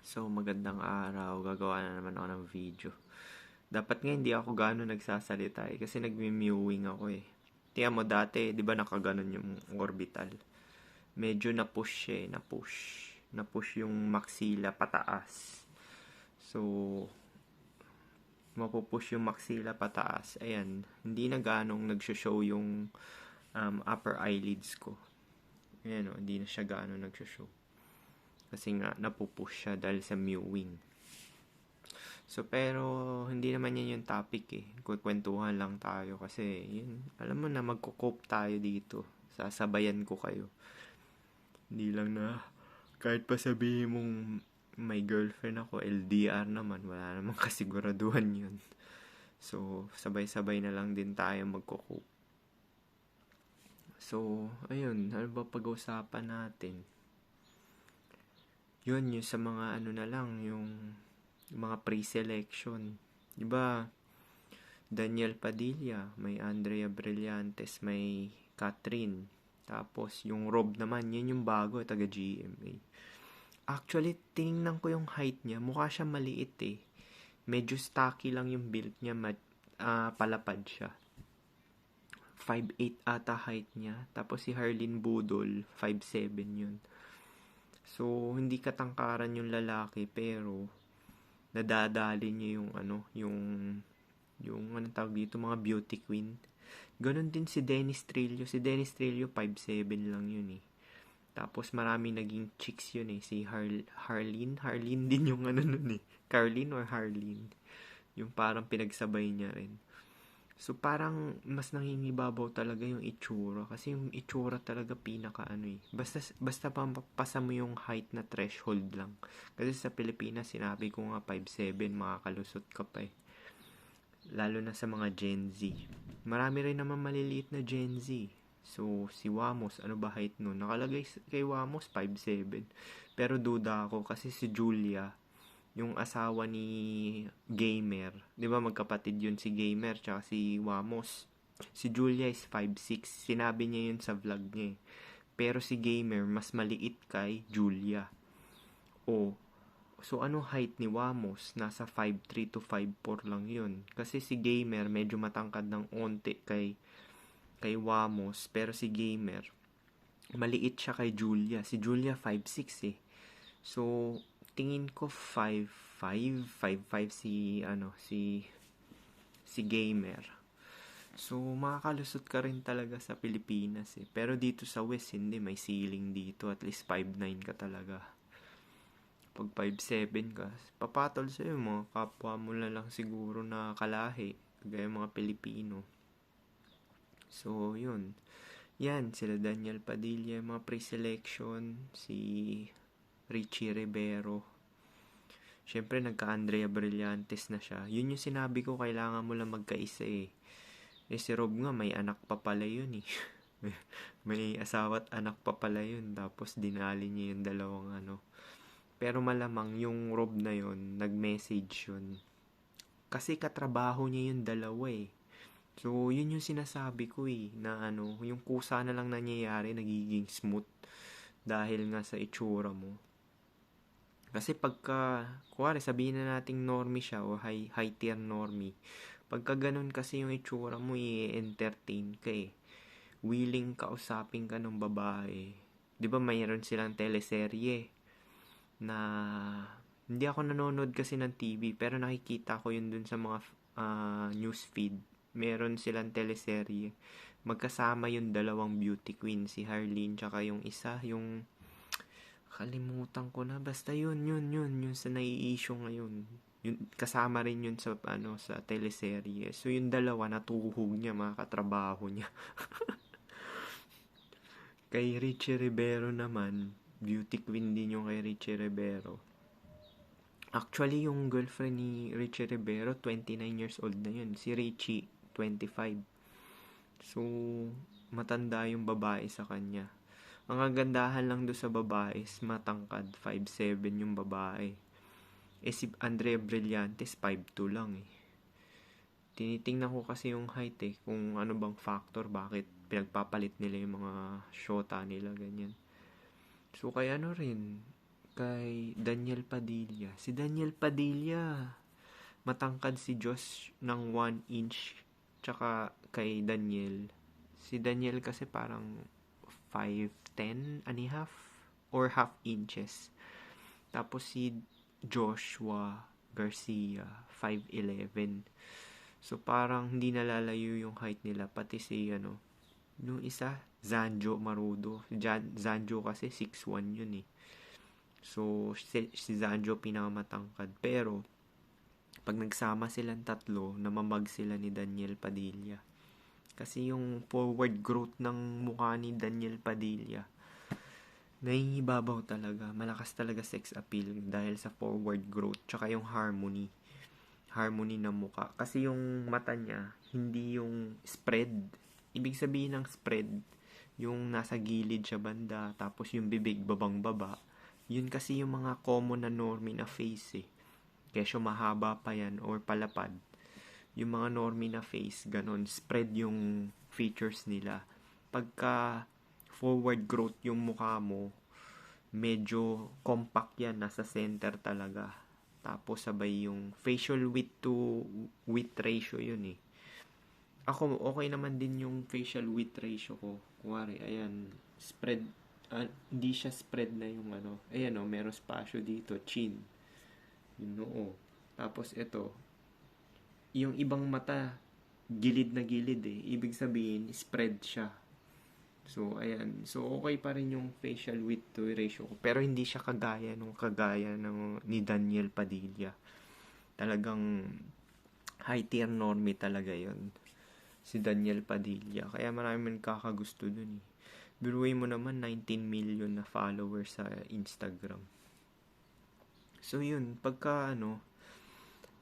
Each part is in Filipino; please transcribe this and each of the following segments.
So, magandang araw. Gagawa na naman ako ng video. Dapat nga hindi ako gano'n nagsasalita kasi nagme-mewing ako eh. Tiyan mo dati, di ba nakaganon yung orbital? Medyo na-push siya eh, na-push. Na-push yung maxilla pataas. So, mapupush yung maxilla pataas. Ayan, hindi na ganong nag-show yung upper eyelids ko. Ayan o, hindi na siya ganong nag-show. Kasi nga, napupush siya dahil sa mewing. So, pero hindi naman yan yung topic eh. Kukwentuhan lang tayo kasi yun, alam mo na magko-cope tayo dito. Sasabayan ko kayo. Hindi lang na kahit pa sabihin mong may girlfriend ako, LDR naman, wala namang kasiguraduhan yun. So, sabay-sabay na lang din tayo magko-cope. So, ayun, ano ba pag-uusapan natin? Yun, yung sa mga ano na lang, yung mga pre-selection. Diba, Daniel Padilla, may Andrea Brillantes, may Catherine. Tapos, yung Rob naman, yun yung bago, taga GMA. Actually, tinignan ko yung height niya. Mukha siya maliit eh. Medyo stocky lang yung build niya. Palapad siya. 5'8 ata height niya. Tapos si Harleen Budol, 5'7 yun. So, hindi katangkaran yung lalaki, pero nadadali niya yung anong tawag dito, mga beauty queen. Ganon din si Dennis Trillo. Si Dennis Trillo, 5'7 lang yun eh. Tapos marami naging chicks yun eh. Si Harleen din yung ano nun eh. Carlin or Harleen. Yung parang pinagsabay niya rin. So parang mas nangingibabaw talaga yung itsura. Kasi yung itsura talaga pinaka ano eh. Basta pasa mo yung height na threshold lang. Kasi sa Pilipinas, sinabi ko nga 5'7", makakalusot ka pa eh. Lalo na sa mga Gen Z. Marami rin naman maliliit na Gen Z. So, si Wamos, ano ba height nun? Nakalagay kay Wamos, 5'7". Pero duda ako kasi si Julia, yung asawa ni Gamer, di ba magkapatid yun si Gamer tsaka si Wamos. Si Julia is 5'6". Sinabi niya yun sa vlog niya eh. Pero si Gamer, mas maliit kay Julia. O, so ano height ni Wamos? Nasa 5'3 to 5'4 lang yun. Kasi si Gamer, medyo matangkad ng onte kay Wamos, pero si Gamer maliit siya kay Julia. Si Julia 5'6 eh. So tingin ko 5'5 si Gamer. So makakalusot ka rin talaga sa Pilipinas eh. Pero dito sa West hindi, may ceiling dito, at least 5'9 ka talaga. Pag 5'7 ka, papatol sa'yo mga kapwa mo na lang siguro na kalahi, kagaya mga Pilipino. So yun, yan, sila Daniel Padilla, mga pre-selection, si Richie Rivero. Siyempre, nagka-Andrea Brillantes na siya. Yun yung sinabi ko, kailangan mo lang magkaisa eh. Eh, si Rob nga, may anak pa pala yun eh. May asawa at anak pa pala yun. Tapos, dinali niya yung dalawang ano. Pero malamang, yung Rob na yun, nag-message yun. Kasi katrabaho niya yung dalawa eh. So, yun yung sinasabi ko eh, na ano, yung kusa na lang nangyayari, nagiging smooth dahil nga sa itsura mo. Kasi pagka, kuwari sabihin na nating normie siya o high tier normie, pagka ganun kasi yung itsura mo, i-entertain ka eh. Willing kausapin ka ng babae. 'Di ba mayroon silang teleserye na hindi ako nanonood kasi ng TV, pero nakikita ko yun dun sa mga news feed. Meron silang teleserye. Magkasama yung dalawang beauty queen, si Harleen tsaka yung isa, yung kalimutan ko na, basta yun yung sa nai-issue ngayon. Yun, kasama rin yun sa sa teleserye. So yung dalawa natuhog niya, mga katrabaho niya. Kay Richie Rivero naman, beauty queen din yung kay Richie Rivero. Actually, yung girlfriend ni Richie Rivero, 29 years old na yun. Si Richie, 25. So, matanda yung babae sa kanya. Ang kagandahan lang do sa babae is matangkad, 5'7 yung babae. Eh si Andrea Brillantes, 5'2 lang eh. Tinitingnan ko kasi yung height eh, kung ano bang factor, bakit pinagpapalit nila yung mga shota nila, ganyan. So kaya ano rin, kay Daniel Padilla. Si Daniel Padilla, matangkad si Josh ng 1 inch. Tsaka kay Daniel. Si Daniel kasi parang 5'10" and a half or half inches. Tapos si Joshua Garcia, 5'11". So parang hindi nalalayo yung height nila. Pati si yung isa, Zanjo Marudo. Zanjo kasi 6'1" yun eh. So si Zanjo pinakamatangkad. Pero pag nagsama silang tatlo, namamag sila ni Daniel Padilla. Kasi yung forward growth ng mukha ni Daniel Padilla, nangingibabaw talaga. Malakas talaga sex appeal dahil sa forward growth. Tsaka yung harmony ng muka. Kasi yung mata niya, hindi yung spread. Ibig sabihin ng spread, yung nasa gilid siya banda, tapos yung bibig babang baba. Yun kasi yung mga common na normie na face eh. Kesyo mahaba pa yan or palapad. Yung mga normie na face, ganon, spread yung features nila. Pagka forward growth yung mukha mo, medyo compact yan, nasa center talaga. Tapos sabay yung facial width to width ratio yun eh. Ako, okay naman din yung facial width ratio ko. Kuwari, ayan, spread, hindi siya spread na yung ayan meron spasyo dito, chin, yung noo. Tapos ito, yung ibang mata, gilid na gilid eh. Ibig sabihin, spread siya. So, ayan. So, okay pa rin yung facial width to ratio ko. Pero hindi siya kagaya ng ni Daniel Padilla. Talagang high tier normie talaga yon si Daniel Padilla. Kaya marami man kakagusto dun eh. Biruin mo naman 19 million na followers sa Instagram. So, yun. Pagka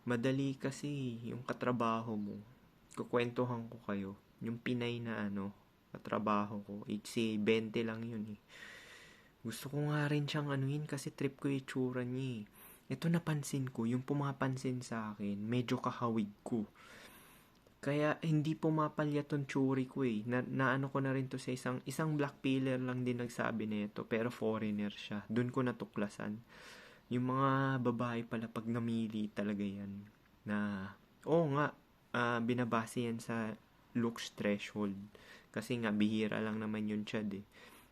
madali kasi yung katrabaho mo. Kukwentuhan ko kayo. Yung Pinay na katrabaho ko. Si 20 lang yun eh. Gusto ko nga rin siyang kasi trip ko yung itsura niya eh. Ito napansin ko, yung pumapansin sa akin, medyo kahawig ko. Kaya hindi pumapalya tong tsuri ko eh. Naano ko na rin to sa isang black pillar lang din nagsabi nito, pero foreigner siya. Doon ko natuklasan. Yung mga babae pala pag namili talaga yan na, binabase yan sa looks threshold. Kasi nga, bihira lang naman yung Chad eh.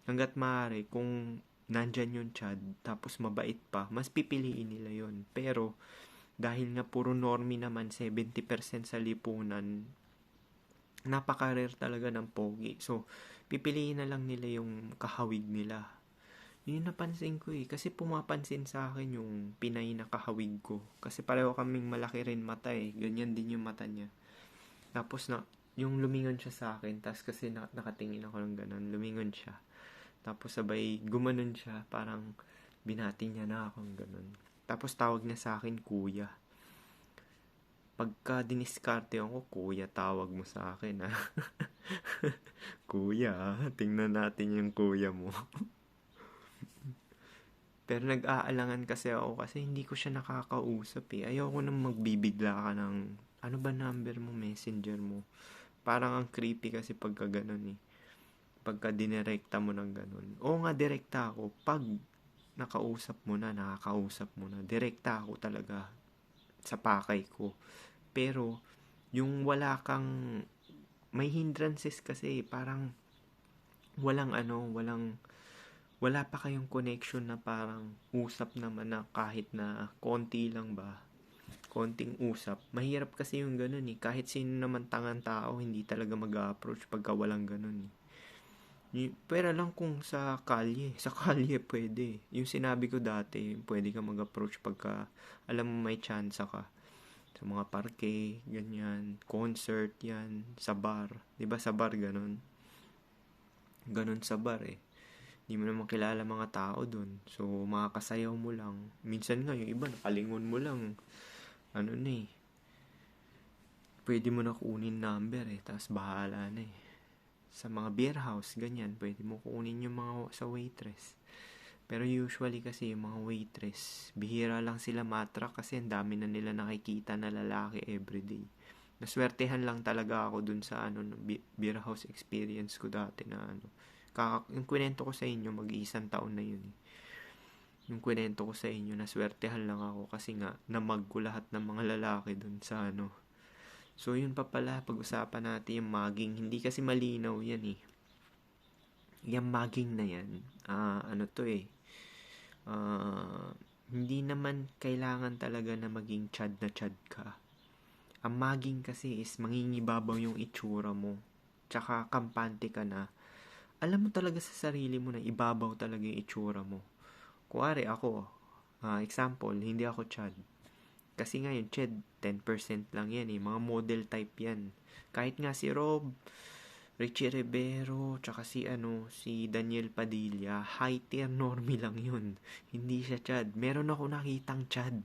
Hanggat maaari, kung nandyan yung Chad, tapos mabait pa, mas pipiliin nila yon. Pero, dahil nga puro normie naman, 70% sa lipunan, napaka-rare talaga ng pogi. So, pipiliin na lang nila yung kahawig nila. Yun napansin ko eh. Kasi pumapansin sa akin yung Pinay na kahawig ko. Kasi pareho kaming malaki rin mata eh. Ganyan din yung mata niya. Tapos yung lumingon siya sa akin. Tapos kasi nakatingin ako ng ganun. Lumingon siya. Tapos sabay gumanon siya. Parang binati niya na akong ganun. Tapos tawag niya sa akin, kuya. Pagka diniskarte ako, kuya tawag mo sa akin ha. Kuya, tingnan natin yung kuya mo. Pero nag-aalangan kasi ako kasi hindi ko siya nakakausap eh. Ayoko nang magbibigla ka ng, ano ba number mo, messenger mo. Parang ang creepy kasi pagka ganun eh. Pagka dinirekta mo ng ganun. Oo nga, direkta ako. Pag nakakausap mo na, direkta ako talaga sa pakay ko. Pero, yung may hindrances kasi parang wala pa kayong connection na parang usap naman na kahit na konti lang ba, konting usap. Mahirap kasi yung ganun eh. Kahit sino naman tangang tao, hindi talaga mag-approach pagka walang ganun eh. Pero lang kung sa kalye pwede. Yung sinabi ko dati, pwede ka mag-approach pagka alam mo may chance ka. Sa mga parke, ganyan, concert yan, sa bar. 'Di ba sa bar ganun? Ganun sa bar eh. Hindi mo naman kilala mga tao dun. So, makakasayaw mo lang. Minsan nga, yung iba, nakalingon mo lang. Pwede mo na kunin number eh. Tapos bahala na eh. Sa mga beer house, ganyan. Pwede mo kunin yung mga sa waitress. Pero usually kasi yung mga waitress, bihira lang sila matrak kasi ang dami na nila nakikita na lalaki everyday. Naswertehan lang talaga ako dun sa beer house experience ko dati na yung kwento ko sa inyo, mag-iisang taon na yun eh. Yung kwento ko sa inyo, naswertehan lang ako kasi nga namag ko lahat ng mga lalaki dun sa ano. So yun pa pala, pag-usapan natin yung mugging. Hindi kasi malinaw yan eh. Yung mugging na yan, ano to eh, hindi naman kailangan talaga na maging chad na chad ka. Ang mugging kasi is mangingibabaw yung itsura mo. Tsaka kampante ka na. Alam mo talaga sa sarili mo na ibabaw talaga yung itsura mo. Kuwari ako, example, hindi ako chad. Kasi nga yung chad, 10% lang yan eh. Mga model type yan. Kahit nga si Rob, Richie Rivero, tsaka si Daniel Padilla, high tier normie lang yun. Hindi siya chad. Meron ako nakitang chad.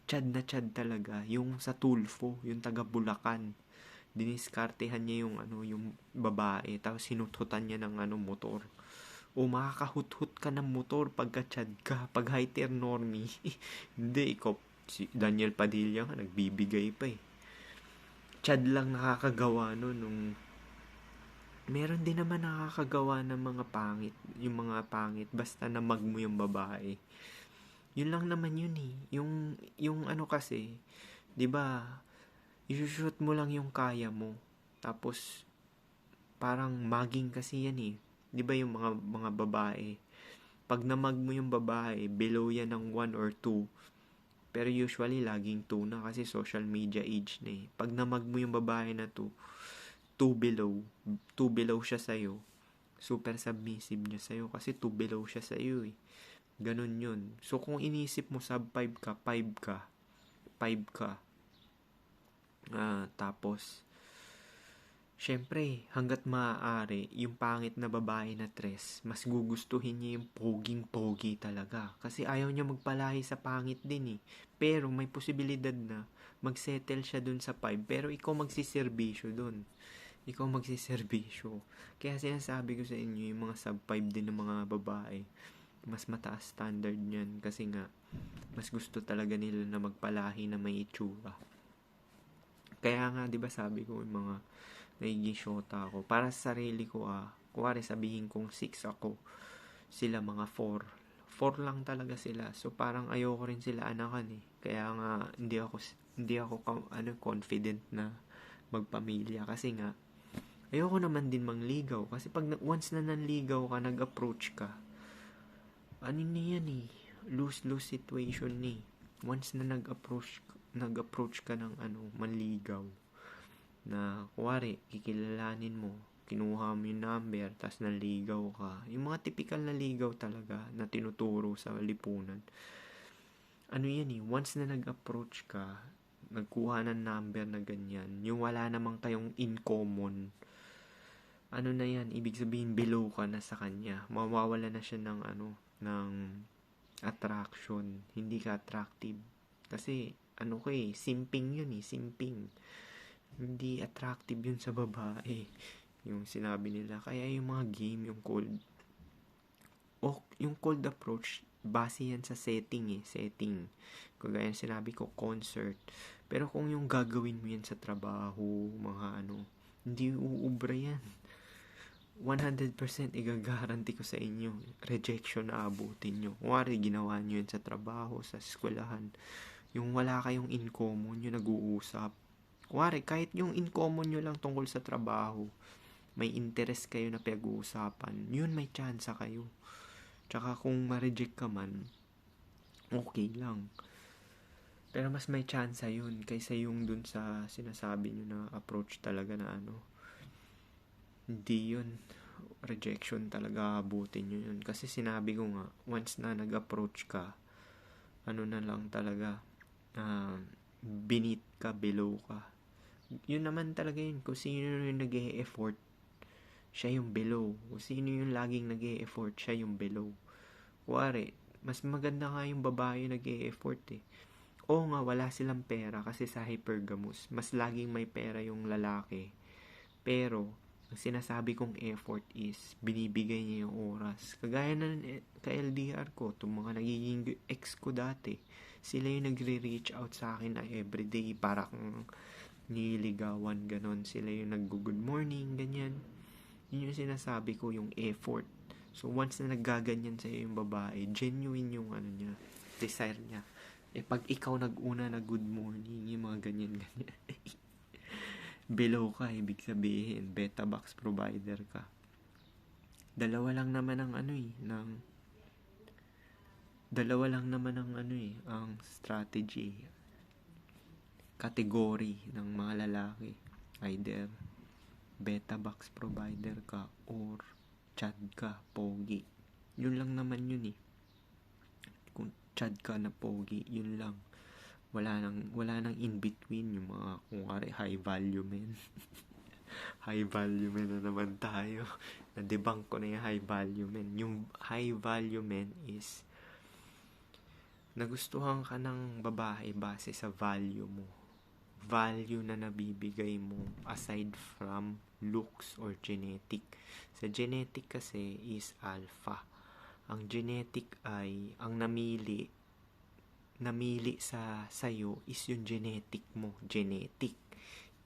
Chad na chad talaga. Yung sa Tulfo, yung taga Bulacan. Diniskartehan niya yung babae. Tapos hinuthutan niya ng motor. O makakahut-hut ka ng motor pagka chad ka. Pag high tier normie. Hindi, ikaw, si Daniel Padilla nga, nagbibigay pa eh. Chad lang nakakagawa nung meron din naman nakakagawa ng mga pangit, yung mga pangit, basta namag mo yung babae. Yun lang naman yun eh. Yung ano kasi, di ba, i-shoot mo lang yung kaya mo. Tapos, parang mugging kasi yan eh. Di ba yung mga babae, pag namag mo yung babae, below yan ng 1 or 2. Pero usually, laging 2 na kasi social media age na eh. Pag namag mo yung babae na 2 below siya sa'yo, super submissive niya sa'yo kasi 2 below siya sa'yo eh. Ganun yun. So, kung inisip mo sub 5 ka, 5 ka, 5 ka, tapos, syempre, hanggat maaari, yung pangit na babae na tres, mas gugustuhin niya yung poging-pogi talaga. Kasi ayaw niya magpalahi sa pangit din eh. Pero may posibilidad na magsettle siya dun sa 5, pero ikaw magsiservisyo dun. Ikaw magsiservisyo. Kaya sinasabi ko sa inyo, yung mga sub 5 din ng mga babae, mas mataas standard niyan kasi nga, mas gusto talaga nila na magpalahi na may itsura. Kaya nga, di ba sabi ko, yung mga nagiging shota ako, para sa sarili ko kuwari sabihin kong 6 ako, sila mga 4. 4 lang talaga sila. So, parang ayoko rin sila anakan eh. Kaya nga, hindi ako confident na magpamilya kasi nga, ayoko naman din mangligaw. Kasi pag once na nanligaw ka, nag-approach ka, ano na yan eh, lose-lose situation eh. Once na nag-approach ka ng manligaw, na kuwari, kikilalanin mo, kinuha mo yung number, tas nanligaw ka. Yung mga typical na ligaw talaga na tinuturo sa lipunan. Ano yan eh, once na nag-approach ka, nagkuha ng number na ganyan, yung wala namang kayong in common, ano na yan, ibig sabihin below ka na sa kanya. Mawawala na siya ng attraction. Hindi ka attractive. Kasi, simping yun eh, simping. Hindi attractive yun sa babae. Yung sinabi nila. Kaya yung mga game, yung cold approach, base yan sa setting eh. Setting. Kagaya sinabi ko, concert. Pero kung yung gagawin mo yan sa trabaho, mga hindi uubra yan. 100% igagaranti ko sa inyo. Rejection na abutin nyo. Kuwari, ginawa nyo yan sa trabaho, sa eskwelahan. Yung wala kayong in common, yung nag-uusap. Kuwari, kahit yung in common nyo lang tungkol sa trabaho, may interest kayo na pag-uusapan, yun may chance kayo. Tsaka kung ma-reject ka man, okay lang. Pero mas may chance yun kaysa yung dun sa sinasabi nyo na approach talaga na hindi yun. Rejection talaga abutin nyo yun. Kasi sinabi ko nga, once na nag-approach ka, na lang talaga, beneath ka, below ka. Yun naman talaga yun. Kung sino yung nag-e-effort, siya yung below. Kung sino yung laging nag-e-effort, siya yung below. Kuwari, mas maganda nga yung babae nag-e-effort eh. Oo nga, wala silang pera kasi sa hypergamos, mas laging may pera yung lalaki. Pero, ang sinasabi kong effort is, binibigay niya yung oras. Kagaya na ka-LDR ko, itong mga nagiging ex ko dati, sila yung nagre-reach out sa akin na everyday, para kang nililigawan, ganon. Sila yung nag-good morning, ganyan. Yun yung sinasabi ko, yung effort. So, once na naggaganyan sa'yo yung babae, genuine yung ano niya, desire niya. Pag ikaw nag-una na good morning, yung mga ganyan-ganyan, below ka, ibig sabihin, beta box provider ka. Dalawa lang naman ang ang strategy, category ng mga lalaki. Either beta box provider ka or chad ka, pogi. Yun lang naman yun eh. Kung chad ka na pogi, yun lang. Wala nang in between, yung mga kung high value men. High value men na naman tayo. Na-debunk ko na yung high value men. Yung high value men is nagustuhan ka ng babae base sa value mo. Value na nabibigay mo aside from looks or genetic. Sa genetic kasi is alpha. Ang genetic ay ang namili sa sayo is yung genetic mo. Genetic.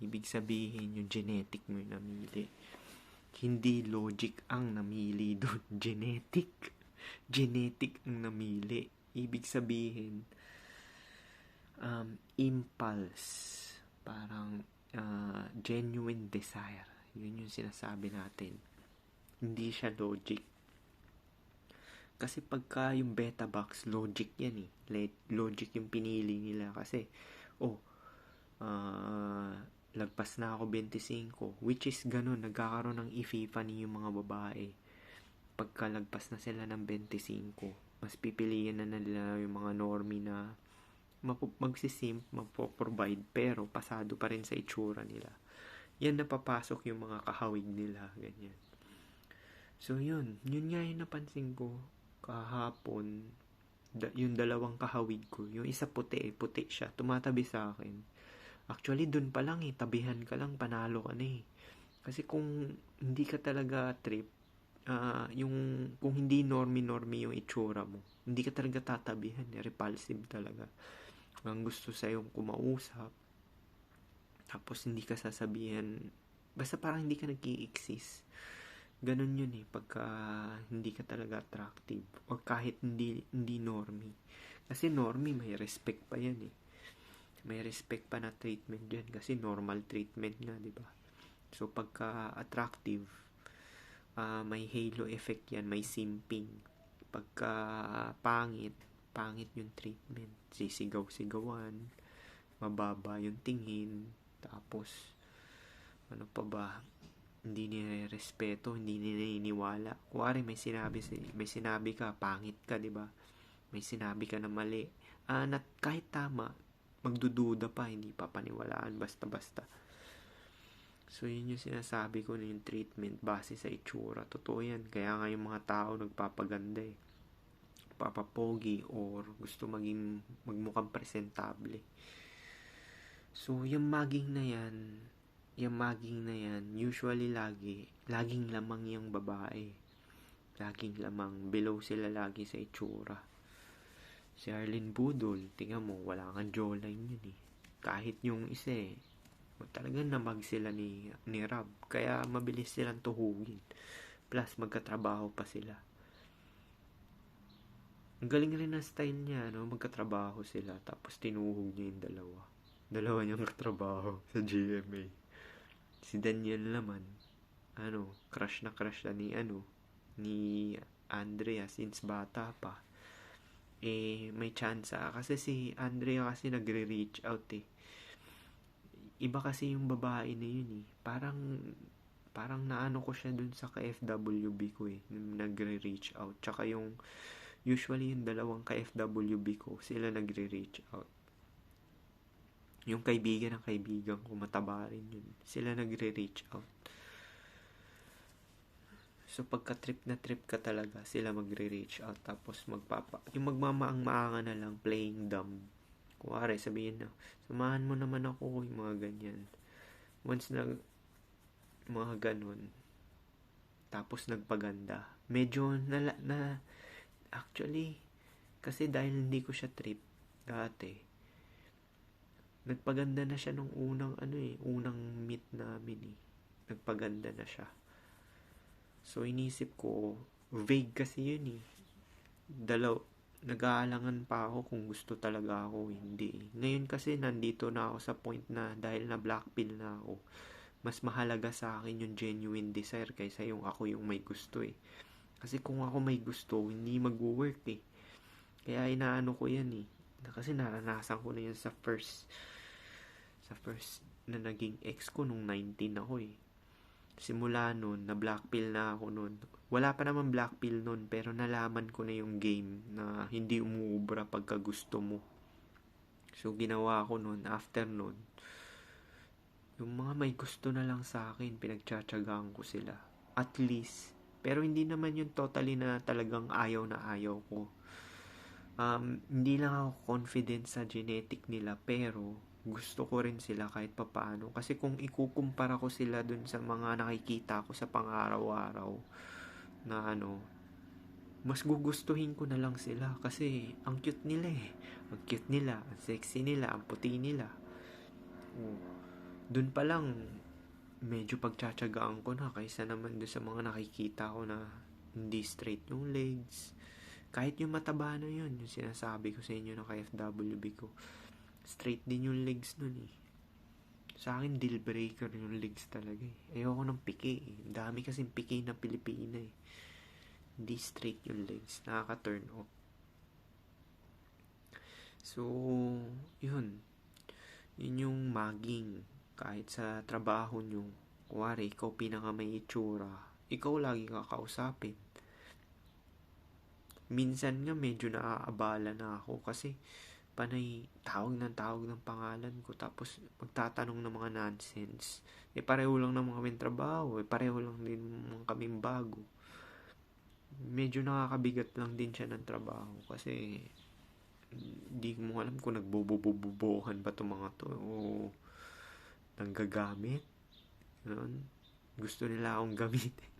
Ibig sabihin yung genetic mo yung namili. Hindi logic ang namili doon. Genetic. Genetic ang namili. Ibig sabihin impulse. Parang genuine desire. Yun yung sinasabi natin. Hindi siya logic. Kasi pagka yung beta box, logic yan eh. Logic yung pinili nila. Kasi, lagpas na ako 25. Which is ganun, nagkakaroon ng epiphany yung mga babae. Pagka lagpas na sila ng 25, mas pipiliin na nila yung mga normie na magsisimp, magpo-provide, pero pasado pa rin sa itsura nila. Yan napapasok yung mga kahawig nila, ganyan. So yun nga yung napansin ko kahapon, yung dalawang kahawig ko, yung isa puti siya, tumatabi sa akin. Actually dun pa lang tabihan ka lang, panalo ka na kasi kung hindi ka talaga trip, kung hindi normie yung itsura mo, hindi ka talaga tatabihan, repulsive talaga. Ang gusto sa'yong kumausap, tapos hindi ka sasabihan, basta parang hindi ka nag-i-exist. Ganun yun pagka hindi ka talaga attractive, o kahit hindi normie. Kasi normie may respect pa yan may respect pa na treatment dyan, kasi normal treatment nga, diba? So pagka attractive, may halo effect yan, may simping. Pagka pangit yung treatment, sisigaw-sigawan, mababa yung tingin, tapos ano pa ba, hindi nire-respeto, hindi naniniwala. Kuwari may sinabi ka, pangit ka, diba? May sinabi ka na mali, kahit tama, magdududa pa, hindi pa paniwalaan basta-basta. So yun yung sinasabi ko na yung treatment base sa itsura. Totoo yan, kaya nga yung mga tao nagpapaganda papapogi or gusto magmukhang presentable. So yung mugging na yan, usually laging lamang yung babae. Laging lamang, below sila lagi sa itsura. Si Arlene Budol, tingnan mo, wala kang jawline yun Kahit yung isa talagang namag sila ni Rab. Kaya mabilis silang tuhugin. Plus, magkatrabaho pa sila. Ang galing rin ng style niya, magkatrabaho sila. Tapos tinuhog niya yung dalawa niyang katrabaho sa GMA. Si Daniel naman, crush na ni Andrea since bata pa. May chance kasi si Andrea kasi nagre-reach out iba kasi yung babae na yun parang naano ko siya dun sa ka-FWB ko nagre-reach out. Tsaka yung usually yung dalawang ka-FWB ko, sila nagre-reach out. Yung kaibigan ng kaibigan ko, mataba rin yun, sila nagre-reach out. So pagka-trip na trip ka talaga, sila magre-reach out. Tapos yung magmamaang-maanga na lang, playing dumb. Kuwari, sabihin na, samahan mo naman ako, yung mga ganyan. Once na mga ganun, tapos nagpaganda, medyo actually, kasi dahil hindi ko siya trip dati, nagpaganda na siya nung unang meet namin Nagpaganda na siya. So inisip ko, vague kasi yun eh. Nag-aalangan pa ako kung gusto talaga ako, hindi. Ngayon kasi nandito na ako sa point na dahil na black pill na ako, mas mahalaga sa akin yung genuine desire kaysa yung ako yung may gusto eh. Kasi kung ako may gusto, hindi mag-work eh. Kaya inaano ko yan eh. Kasi naranasan ko na yan sa first na naging ex ko nung 19 ako eh. Simula nun, na blackpill na ako nun. Wala pa naman blackpill nun, pero nalaman ko na yung game na hindi umuubra pagka gusto mo. So, ginawa ko nun, after nun, yung mga may gusto na lang sa akin, pinagtsatsagaan ko sila. At least. Pero hindi naman yung totally na talagang ayaw na ayaw ko. Hindi lang ako confident sa genetic nila, pero gusto ko rin sila kahit papaano. Kasi kung ikukumpara ko sila dun sa mga nakikita ko sa pang-araw-araw na mas gugustuhin ko na lang sila kasi ang cute nila eh. Ang cute nila, ang sexy nila, ang puti nila. Dun pa lang, medyo pagtsatsagaan ko na kaysa naman dun sa mga nakikita ko na hindi straight yung legs. Kahit yung mataba na yun, yung sinasabi ko sa inyo na ka-FWB ko, straight din yung legs nun eh. Sa akin, deal breaker yung legs talaga eh. Ayoko ng piki eh. Dami kasing piki na Pilipina eh. Hindi straight yung legs. Nakaka-turn off. So, yun. Yun yung mugging. Kahit sa trabaho nyo, kuwari, ikaw pinaka may itsura, ikaw lagi kakausapin. Minsan nga medyo naaabala na ako kasi panay tawag ng pangalan ko tapos magtatanong ng mga nonsense. Pareho lang naman kami trabaho, pareho lang din naman kaming bago. Medyo nakakabigat lang din siya ng trabaho kasi hindi mo alam kung nagbobobobobohan ba itong mga to o nanggagamit. Ganun. Gusto nila akong gamitin.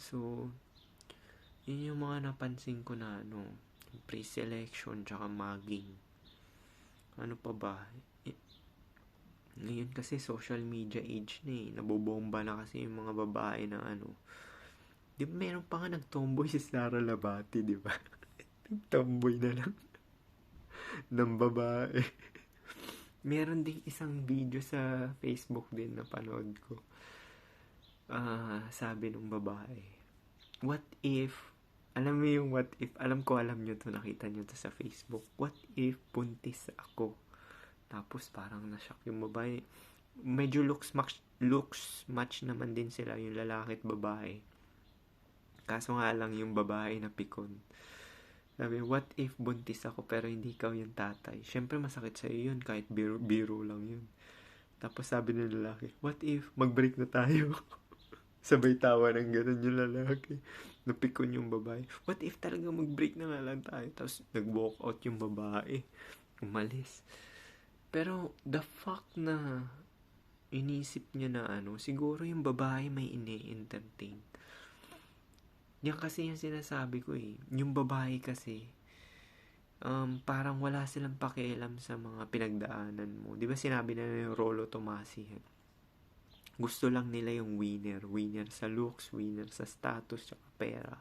So, yun yung mga napansin ko na pre-selection tsaka mugging. Ano pa ba? Ngayon kasi social media age na eh. Nabobomba na kasi yung mga babae na Di ba meron pa nga nagtomboy si Sara Labati, di ba? Nagtomboy na lang ng babae. Meron ding isang video sa Facebook din na panood ko. Sabi ng babae, what if, alam mo yung what if, alam nyo to, nakita nyo to sa Facebook, what if buntis ako? Tapos parang na-shock yung babae. Medyo looks match naman din sila, yung lalaki at babae. Kaso nga lang yung babae na pikon. Sabi, what if buntis ako pero hindi ikaw yung tatay? Syempre masakit sa'yo yun kahit biro lang yun. Tapos sabi ng lalaki, what if mag-break na tayo? Sabay tawa ng ganun yung lalaki. Napikon yung babae. What if talaga mag-break na nga lang tayo? Tapos nag-walk out yung babae. Umalis. Pero the fact na inisip niya na siguro yung babae may ini-entertain. Yan kasi yung sinasabi ko eh. Yung babae kasi, parang wala silang pakialam sa mga pinagdaanan mo. Di ba sinabi na yung Rolo Tomasi? Gusto lang nila yung winner. Winner sa looks, winner sa status, tsaka pera.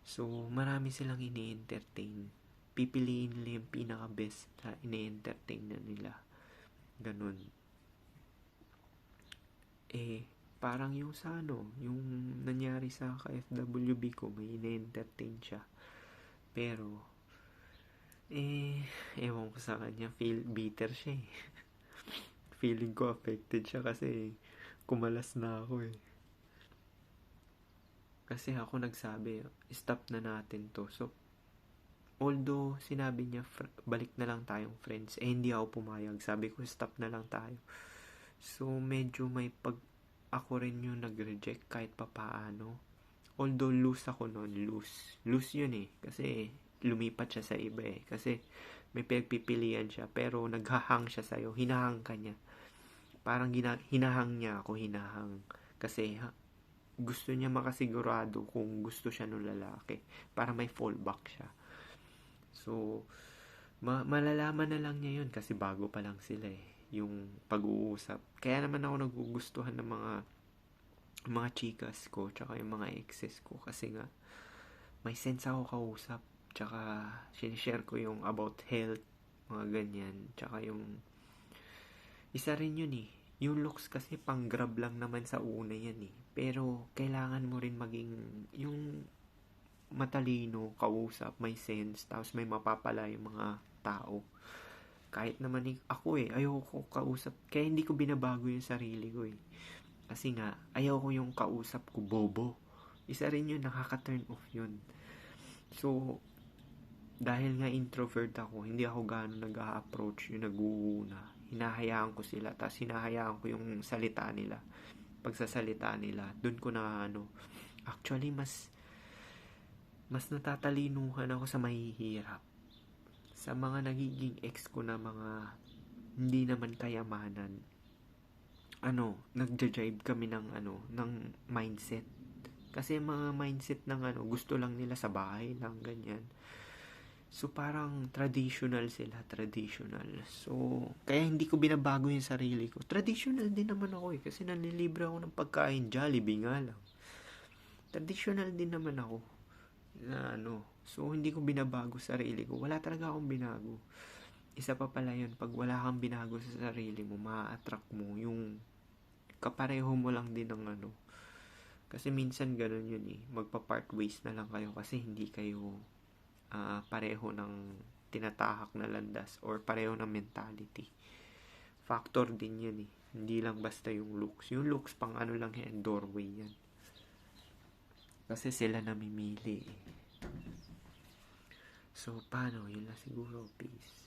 So, marami silang ini-entertain. Pipiliin nila yung pinaka-best na ini-entertain na nila. Ganun. Parang yung sa yung nangyari sa ka-FWB ko, may ina-entertain siya. Pero, ewan ko sa kanya, bitter siya eh. Feeling ko affected siya kasi kumalas na ako eh. Kasi ako nagsabi, stop na natin to. So, although sinabi niya, balik na lang tayong friends, hindi ako pumayag. Sabi ko, stop na lang tayo. So, medyo may ako rin yung nag-reject kahit papaano. Although loose ako noon, loose yun eh. Kasi lumipat siya sa iba eh. Kasi may pagpipilian siya, pero naghahang siya sa'yo. Hinahang ka niya. Parang hinahang niya ako, Kasi gusto niya makasigurado kung gusto siya ng lalaki. Para may fallback siya. So, malalaman na lang niya yun kasi bago pa lang sila eh. Yung pag-uusap. Kaya naman ako nagugustuhan ng mga yung mga chikas ko, tsaka yung mga exes ko. Kasi nga, may sense ako kausap. Tsaka, sinishare ko yung about health, mga ganyan. Tsaka yung, isa rin yun eh. Yung looks kasi pang grab lang naman sa una yan eh. Pero, kailangan mo rin maging, yung matalino, kausap, may sense, tapos may mapapala yung mga tao. Kahit naman ako ayoko kausap. Kaya hindi ko binabago yung sarili ko eh. Kasi nga, ayoko yung kausap ko bobo. Isa rin yun, nakaka-turn off yun. So, dahil nga introvert ako, hindi ako gano'n nag-a-approach yung nag-uuna. Hinahayaan ko sila, tapos hinahayaan ko yung salita nila. Pagsasalita nila, dun ko na actually, mas natatalinuhan ako sa mahihirap. Sa mga nagiging ex ko na mga hindi naman kayamanan. Nagja-jive kami ng mindset. Kasi mga mindset ng gusto lang nila sa bahay lang, ganyan. So, parang traditional sila, traditional. So, kaya hindi ko binabago yung sarili ko. Traditional din naman ako kasi nanlilibre ako ng pagkain, Jollibee nga lang. Traditional din naman ako. Na so, hindi ko binabago sarili ko. Wala talaga akong binago. Isa pa pala yun, pag wala kang binago sa sarili mo, ma-attract mo yung kapareho mo lang din ng kasi minsan ganun yun eh, magpa-part ways na lang kayo kasi hindi kayo pareho ng tinatahak na landas or pareho ng mentality. Factor din yan eh, hindi lang basta yung looks pang lang yan, doorway yan kasi sila namimili eh. So paano, yun lang siguro, peace.